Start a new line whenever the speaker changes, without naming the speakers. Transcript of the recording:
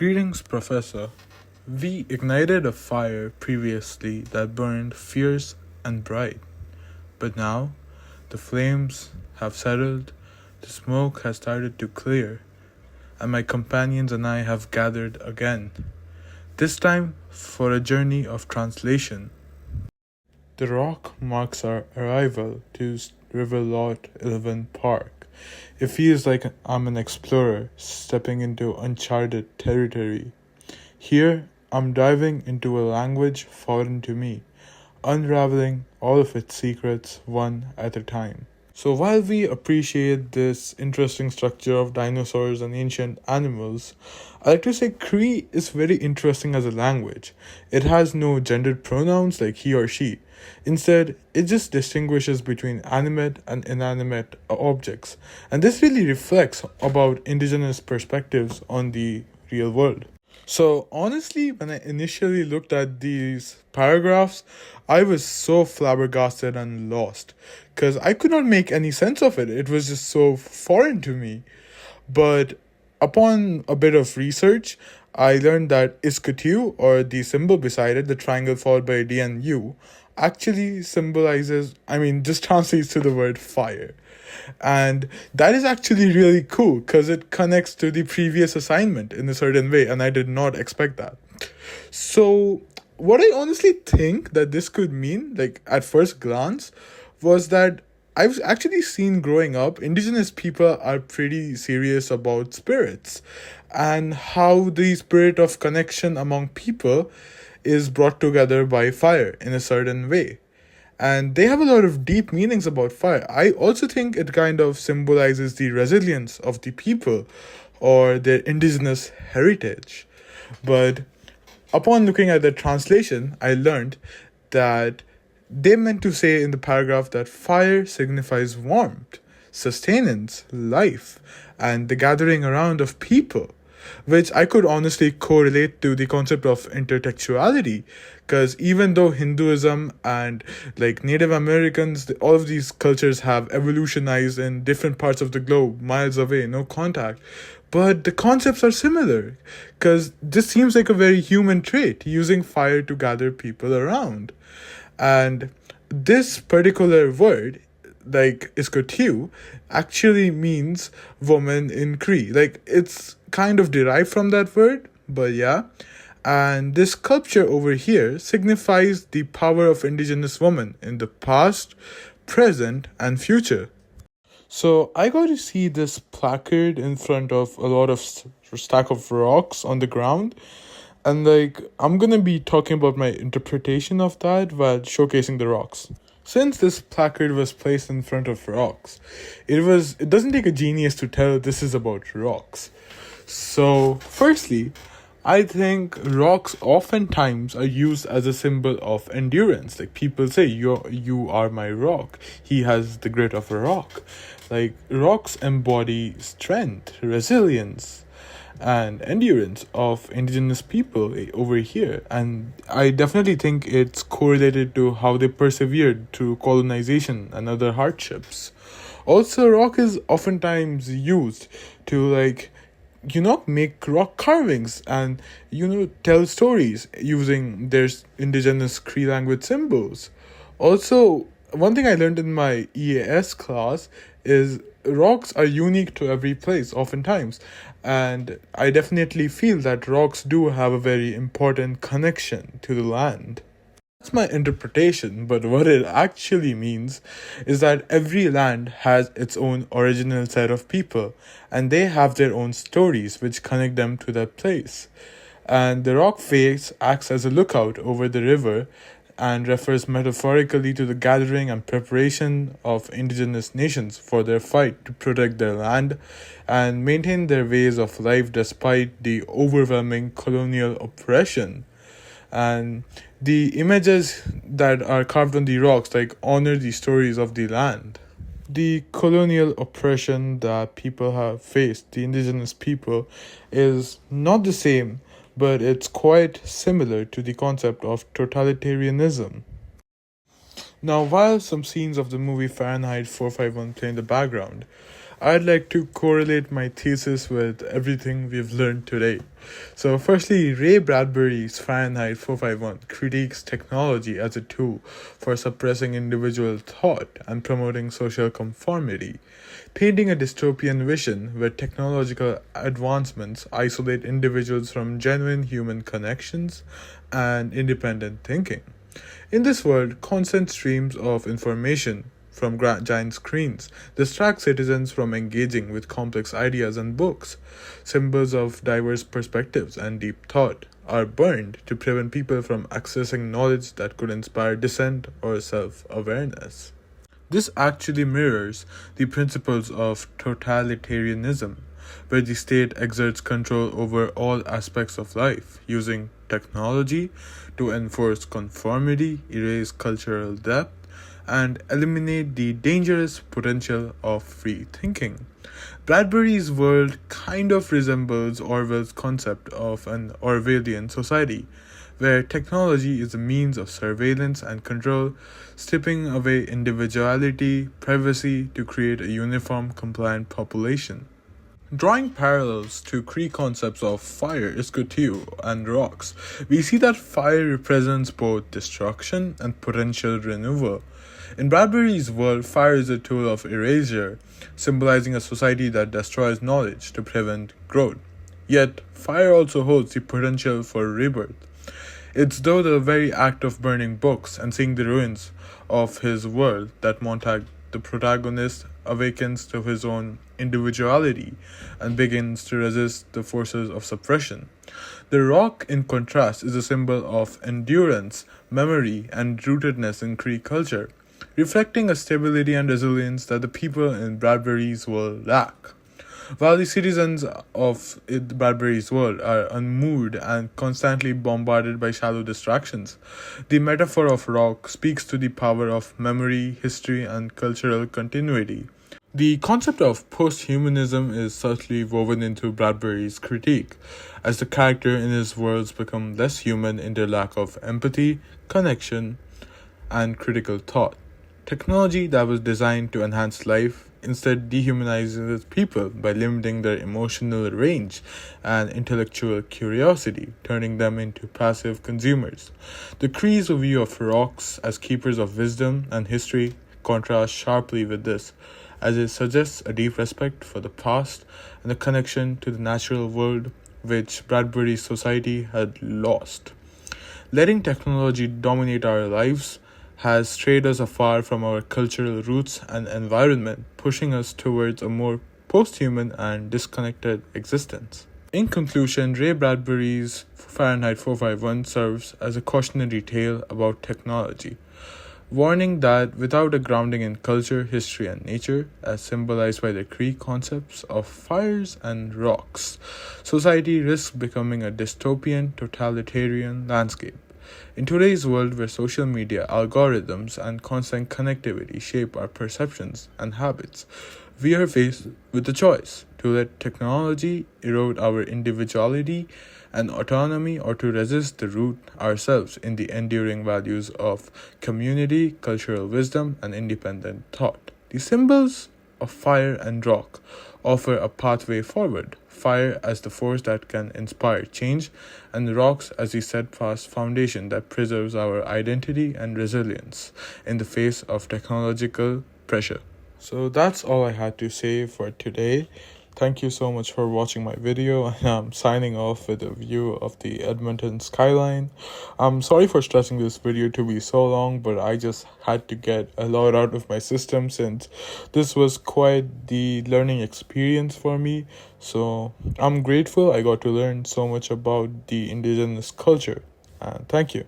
Greetings, Professor. We ignited a fire previously that burned fierce and bright, but now the flames have settled, the smoke has started to clear, and my companions and I have gathered again, this time for a journey of translation. The rock marks our arrival to River Lot 11 Park. It feels like I'm an explorer stepping into uncharted territory. Here, I'm diving into a language foreign to me, unraveling all of its secrets one at a time. So, while we appreciate this interesting structure of dinosaurs and ancient animals, I like to say Cree is very interesting as a language. It has no gendered pronouns like he or she. Instead, it just distinguishes between animate and inanimate objects. And this really reflects about indigenous perspectives on the real world. So honestly, when I initially looked at these paragraphs, I was so flabbergasted and lost because I could not make any sense of it. It was just so foreign to me. But upon a bit of research, I learned that Iskatu, or the symbol beside it, the triangle followed by a D and U, actually symbolizes, just translates to the word fire. And that is actually really cool because it connects to the previous assignment in a certain way, and I did not expect that. So, what I honestly think that this could mean, like at first glance, was that I've actually seen growing up, indigenous people are pretty serious about spirits and how the spirit of connection among people is brought together by fire in a certain way. And they have a lot of deep meanings about fire. I also think it kind of symbolizes the resilience of the people or their indigenous heritage. But upon looking at the translation, I learned that they meant to say in the paragraph that fire signifies warmth, sustenance, life, and the gathering around of people, which I could honestly correlate to the concept of intertextuality. Because even though Hinduism and like Native Americans, all of these cultures have evolutionized in different parts of the globe, miles away, no contact. But the concepts are similar, because this seems like a very human trait, using fire to gather people around. And this particular word, like iskotiu, actually means woman in Cree. Like it's kind of derived from that word, but yeah. And this sculpture over here signifies the power of indigenous women in the past, present, and future. So I got to see this placard in front of a lot of stack of rocks on the ground, and like I'm gonna be talking about my interpretation of that while showcasing the rocks. Since this placard was placed in front of rocks, it doesn't take a genius to tell this is about rocks. So firstly, I think rocks oftentimes are used as a symbol of endurance. Like people say, you are my rock. He has the grit of a rock. Like rocks embody strength, resilience, and endurance of indigenous people over here. And I definitely think it's correlated to how they persevered through colonization and other hardships. Also, rock is oftentimes used to make rock carvings and tell stories using their indigenous Cree language symbols. Also, one thing I learned in my EAS class is rocks are unique to every place oftentimes, and I definitely feel that rocks do have a very important connection to the land. That's my interpretation, but what it actually means is that every land has its own original set of people, and they have their own stories which connect them to that place. And the rock face acts as a lookout over the river and refers metaphorically to the gathering and preparation of indigenous nations for their fight to protect their land and maintain their ways of life despite the overwhelming colonial oppression. And the images that are carved on the rocks honor the stories of the land. The colonial oppression that people have faced, the indigenous people, is not the same, but it's quite similar to the concept of totalitarianism. Now, while some scenes of the movie Fahrenheit 451 play in the background, I'd like to correlate my thesis with everything we've learned today. So, firstly, Ray Bradbury's Fahrenheit 451 critiques technology as a tool for suppressing individual thought and promoting social conformity, painting a dystopian vision where technological advancements isolate individuals from genuine human connections and independent thinking. In this world, constant streams of information from giant screens distract citizens from engaging with complex ideas and books. Symbols of diverse perspectives and deep thought are burned to prevent people from accessing knowledge that could inspire dissent or self awareness. This actually mirrors the principles of totalitarianism, where the state exerts control over all aspects of life, using technology to enforce conformity, erase cultural depth, and eliminate the dangerous potential of free thinking. Bradbury's world kind of resembles Orwell's concept of an Orwellian society, where technology is a means of surveillance and control, stripping away individuality, privacy to create a uniform, compliant population. Drawing parallels to Cree concepts of fire is too and rocks, we see that fire represents both destruction and potential renewal. In Bradbury's world, fire is a tool of erasure, symbolizing a society that destroys knowledge to prevent growth. Yet, fire also holds the potential for rebirth. It's through the very act of burning books and seeing the ruins of his world that Montag, the protagonist, awakens to his own individuality and begins to resist the forces of suppression. The rock, in contrast, is a symbol of endurance, memory, and rootedness in Cree culture, reflecting a stability and resilience that the people in Bradbury's world lack. While the citizens of Bradbury's world are unmoved and constantly bombarded by shallow distractions, the metaphor of rock speaks to the power of memory, history, and cultural continuity. The concept of posthumanism is subtly woven into Bradbury's critique, as the character in his worlds become less human in their lack of empathy, connection, and critical thought. Technology that was designed to enhance life instead dehumanizes people by limiting their emotional range and intellectual curiosity, turning them into passive consumers. The Cree's view of rocks as keepers of wisdom and history contrasts sharply with this, as it suggests a deep respect for the past and a connection to the natural world which Bradbury's society had lost. Letting technology dominate our lives has strayed us afar from our cultural roots and environment, pushing us towards a more post-human and disconnected existence. In conclusion, Ray Bradbury's Fahrenheit 451 serves as a cautionary tale about technology, warning that without a grounding in culture, history, and nature, as symbolized by the Cree concepts of fires and rocks, society risks becoming a dystopian, totalitarian landscape. In today's world where social media, algorithms, and constant connectivity shape our perceptions and habits, we are faced with the choice to let technology erode our individuality and autonomy or to resist the root ourselves in the enduring values of community, cultural wisdom, and independent thought. The symbols of fire and rock offer a pathway forward, fire as the force that can inspire change, and rocks as the steadfast foundation that preserves our identity and resilience in the face of technological pressure. So that's all I had to say for today. Thank you so much for watching my video, and I'm signing off with a view of the Edmonton skyline. I'm sorry for stressing this video to be so long, but I just had to get a lot out of my system since this was quite the learning experience for me. So I'm grateful I got to learn so much about the indigenous culture, and thank you.